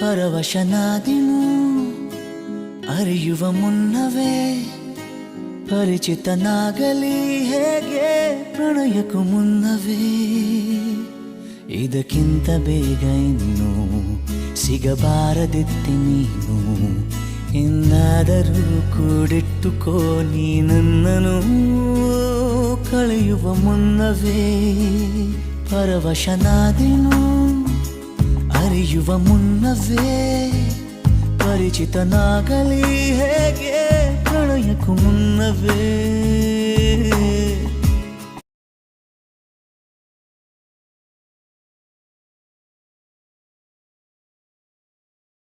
ಪರವಶನಾದಿನು ಅರಿಯುವ ಮುನ್ನವೇ ಪರಿಚಿತನಾಗಲಿ ಹೇಗೆ ಪ್ರಣಯಕ್ಕೂ ಮುನ್ನವೇ ಇದಕ್ಕಿಂತ ಬೇಗ ಇನ್ನು ಸಿಗಬಾರದಿತ್ತಿ ನೀನು ಇನ್ನಾದರೂ ಕೂಡಿಟ್ಟುಕೋ ನೀ ನನ್ನನು ಕಳೆಯುವ ಮುನ್ನವೇ ಪರವಶನಾದಿನು ಅರಿಯುವ ಮುನ್ನವೇ ಪರಿಚಿತನಾಗಲಿ ಹೇಗೆ ಪ್ರಣಯಕ್ಕೂ ಮುನ್ನವೇ